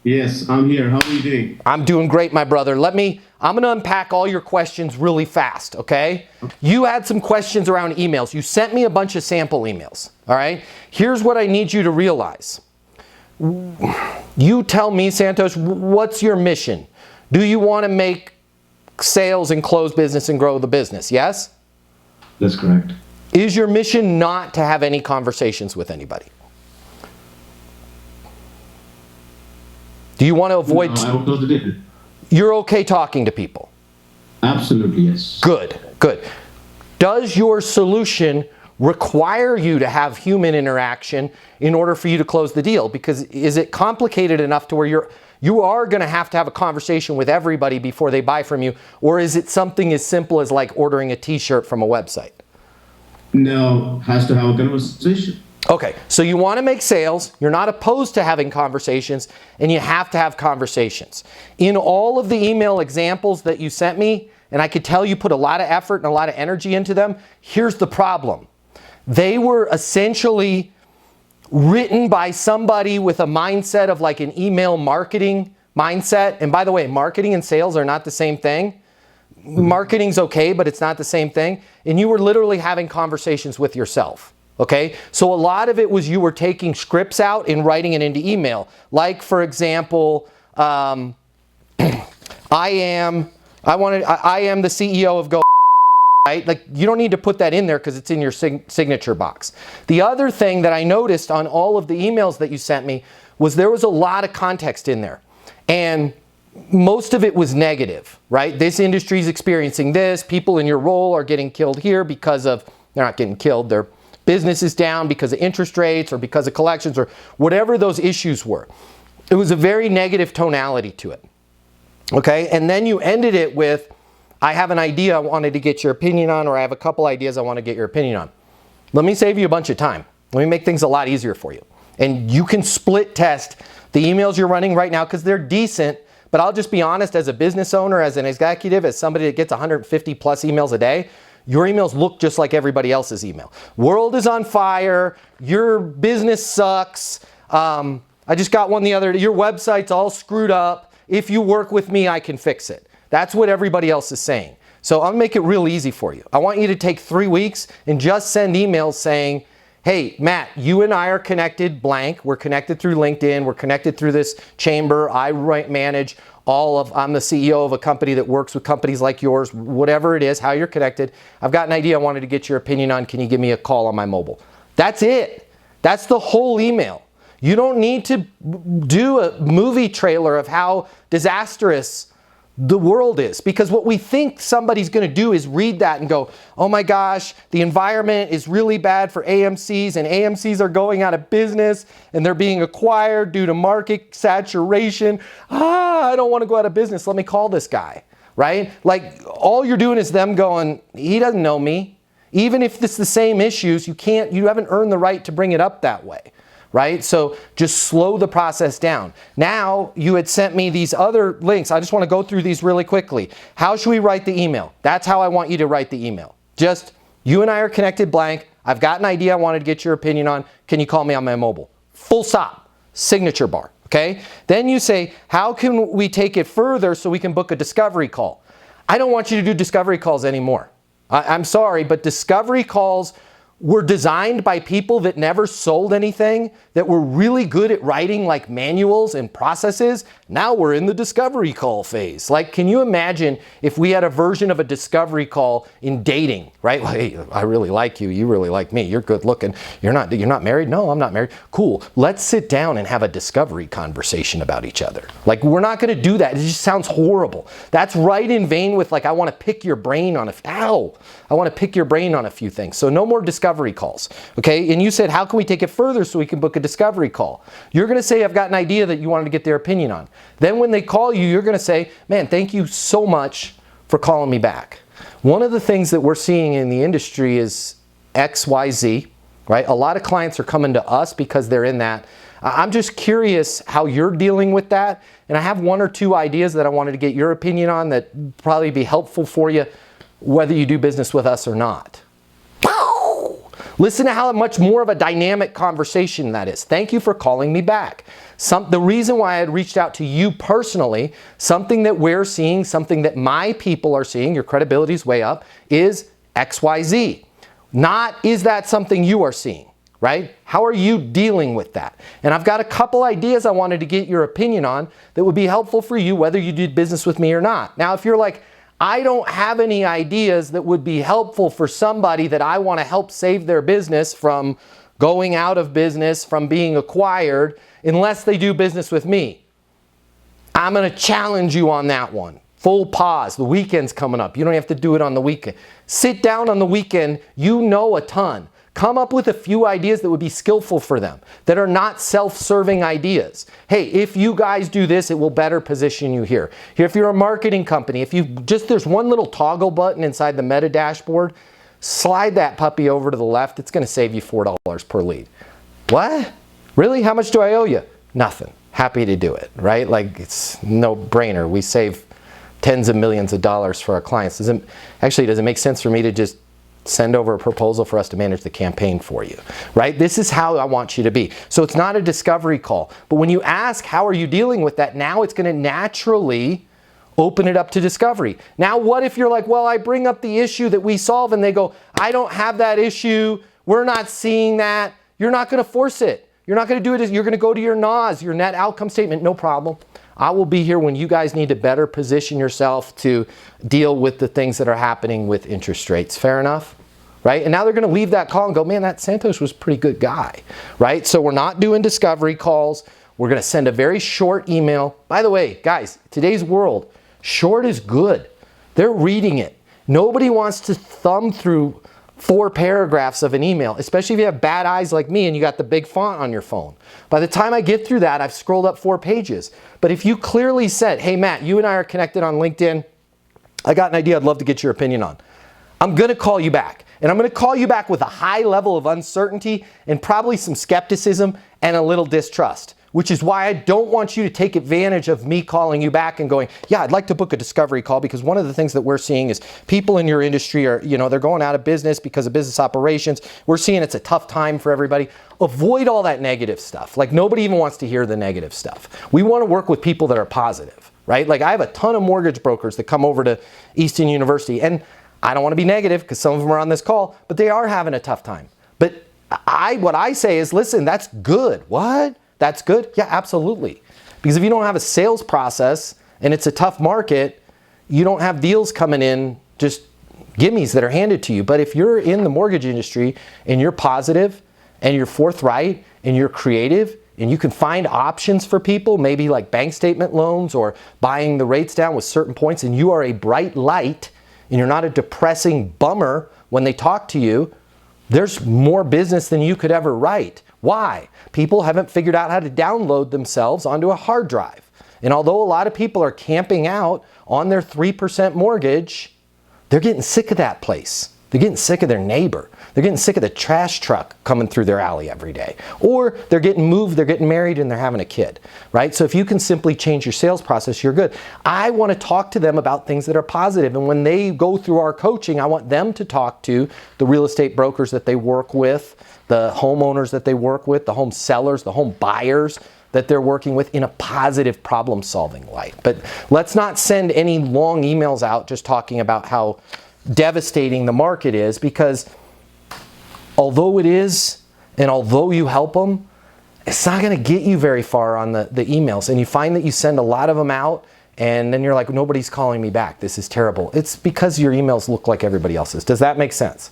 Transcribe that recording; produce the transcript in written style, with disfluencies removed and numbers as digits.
Yes, I'm here. How are you doing? I'm doing great, my brother. I'm going to unpack all your questions really fast, okay? You had some questions around emails. You sent me a bunch of sample emails, all right? Here's what I need you to realize. You tell me, Santosh, what's your mission? Do you want to make sales and close business and grow the business, yes? That's correct. Is your mission not to have any conversations with anybody? Do you want to avoid... No, I totally did. You're okay talking to people? Absolutely, yes. Good, good. Does your solution require you to have human interaction in order for you to close the deal? Because is it complicated enough to where you are going to have a conversation with everybody before they buy from you? Or is it something as simple as like ordering a t-shirt from a website? No, has to have a conversation. Okay, so you want to make sales, you're not opposed to having conversations, and you have to have conversations. In all of the email examples that you sent me, and I could tell you put a lot of effort and a lot of energy into them, here's the problem. They were essentially written by somebody with a mindset of like an email marketing mindset. And by the way, marketing and sales are not the same thing. Marketing's okay, but it's not the same thing. And you were literally having conversations with yourself. Okay, so a lot of it was you were taking scripts out and writing it into email. Like, for example, I am the CEO of Go. Right? Like, you don't need to put that in there because it's in your signature box. The other thing that I noticed on all of the emails that you sent me was there was a lot of context in there. And most of it was negative, right? This industry is experiencing this. People in your role are getting killed here because of, they're not getting killed, their business is down because of interest rates or because of collections or whatever those issues were. It was a very negative tonality to it. Okay, and then you ended it with, I have an idea I wanted to get your opinion on, or I have a couple ideas I want to get your opinion on. Let me save you a bunch of time. Let me make things a lot easier for you. And you can split test the emails you're running right now because they're decent, but I'll just be honest, as a business owner, as an executive, as somebody that gets 150 plus emails a day, your emails look just like everybody else's email. World is on fire. Your business sucks. I just got one the other day. Your website's all screwed up. If you work with me, I can fix it. That's what everybody else is saying. So I'll make it real easy for you. I want you to take 3 weeks and just send emails saying, hey, Matt, you and I are connected blank. We're connected through LinkedIn. We're connected through this chamber. I manage I'm the CEO of a company that works with companies like yours, whatever it is, how you're connected. I've got an idea I wanted to get your opinion on. Can you give me a call on my mobile? That's it. That's the whole email. You don't need to do a movie trailer of how disastrous the world is, because what we think somebody's going to do is read that and go, oh my gosh, the environment is really bad for AMCs and AMCs are going out of business and they're being acquired due to market saturation. I don't want to go out of business. Let me call this guy, right? Like, all you're doing is them going, he doesn't know me. Even if it's the same issues, you haven't earned the right to bring it up that way. Right? So just slow the process down. Now, you had sent me these other links. I just want to go through these really quickly. How should we write the email? That's how I want you to write the email. Just, you and I are connected blank. I've got an idea I wanted to get your opinion on. Can you call me on my mobile? Full stop. Signature bar. Okay? Then you say, how can we take it further so we can book a discovery call? I don't want you to do discovery calls anymore. I'm sorry, but discovery calls were designed by people that never sold anything, that were really good at writing like manuals and processes. Now we're in the discovery call phase. Like, can you imagine if we had a version of a discovery call in dating, right? Well, hey, I really like you. You really like me. You're good looking. You're not married? No, I'm not married. Cool. Let's sit down and have a discovery conversation about each other. Like, we're not going to do that. It just sounds horrible. That's right in vain with like, I want to pick your brain on I want to pick your brain on a few things. So no more discovery calls. Okay. And you said, how can we take it further so we can book a discovery call? You're going to say, I've got an idea that you wanted to get their opinion on. Then when they call you, you're going to say, man, thank you so much for calling me back. One of the things that we're seeing in the industry is XYZ, right? A lot of clients are coming to us because they're in that. I'm just curious how you're dealing with that. And I have 1 or 2 ideas that I wanted to get your opinion on that probably be helpful for you, whether you do business with us or not. Listen to how much more of a dynamic conversation that is. Thank you for calling me back. The reason why I had reached out to you personally, something that we're seeing, something that my people are seeing, your credibility is way up, is XYZ. Not, is that something you are seeing, right? How are you dealing with that? And I've got a couple ideas I wanted to get your opinion on that would be helpful for you, whether you did business with me or not. Now, if you're like, I don't have any ideas that would be helpful for somebody that I want to help save their business from going out of business, from being acquired, unless they do business with me, I'm going to challenge you on that one. Full pause. The weekend's coming up. You don't have to do it on the weekend. Sit down on the weekend. You know a ton. Come up with a few ideas that would be skillful for them, that are not self-serving ideas. Hey, if you guys do this, it will better position you here. If you're a marketing company, there's one little toggle button inside the Meta dashboard, slide that puppy over to the left. It's going to save you $4 per lead. What? Really? How much do I owe you? Nothing. Happy to do it, right? Like, it's no brainer. We save tens of millions of dollars for our clients. Does it make sense for me to just send over a proposal for us to manage the campaign for you, right? This is how I want you to be. So it's not a discovery call, but when you ask, how are you dealing with that? Now it's going to naturally open it up to discovery. Now, what if you're like, well, I bring up the issue that we solve and they go, I don't have that issue. We're not seeing that. You're not going to force it. You're not going to do it. You're going to go to your NOS, your net outcome statement. No problem. I will be here when you guys need to better position yourself to deal with the things that are happening with interest rates. Fair enough? Right? And now they're going to leave that call and go, man, that Santos was a pretty good guy. Right? So we're not doing discovery calls. We're going to send a very short email. By the way, guys, today's world, short is good. They're reading it. Nobody wants to thumb through 4 paragraphs of an email, especially if you have bad eyes like me and you got the big font on your phone. By the time I get through that, I've scrolled up 4 pages. But if you clearly said, hey, Matt, you and I are connected on LinkedIn. I got an idea I'd love to get your opinion on. I'm going to call you back. And I'm going to call you back with a high level of uncertainty and probably some skepticism and a little distrust, which is why I don't want you to take advantage of me calling you back and going, yeah, I'd like to book a discovery call, because one of the things that we're seeing is people in your industry are, they're going out of business because of business operations. We're seeing it's a tough time for everybody. Avoid all that negative stuff. Like, nobody even wants to hear the negative stuff. We want to work with people that are positive, right? Like, I have a ton of mortgage brokers that come over to Easton University, and I don't want to be negative because some of them are on this call, but they are having a tough time. But what I say is, listen, that's good. What? That's good? Yeah, absolutely. Because if you don't have a sales process and it's a tough market, you don't have deals coming in, just gimmies that are handed to you. But if you're in the mortgage industry and you're positive and you're forthright and you're creative and you can find options for people, maybe like bank statement loans or buying the rates down with certain points, and you are a bright light and you're not a depressing bummer when they talk to you, there's more business than you could ever write. Why? People haven't figured out how to download themselves onto a hard drive. And although a lot of people are camping out on their 3% mortgage, they're getting sick of that place. They're getting sick of their neighbor. They're getting sick of the trash truck coming through their alley every day. Or they're getting moved, they're getting married, and they're having a kid, right? So if you can simply change your sales process, you're good. I want to talk to them about things that are positive. And when they go through our coaching, I want them to talk to the real estate brokers that they work with, the homeowners that they work with, the home sellers, the home buyers that they're working with, in a positive problem-solving light. But let's not send any long emails out just talking about how devastating the market is, because although it is, and although you help them, it's not going to get you very far on the emails. And you find that you send a lot of them out, and then you're like, nobody's calling me back. This is terrible. It's because your emails look like everybody else's. Does that make sense?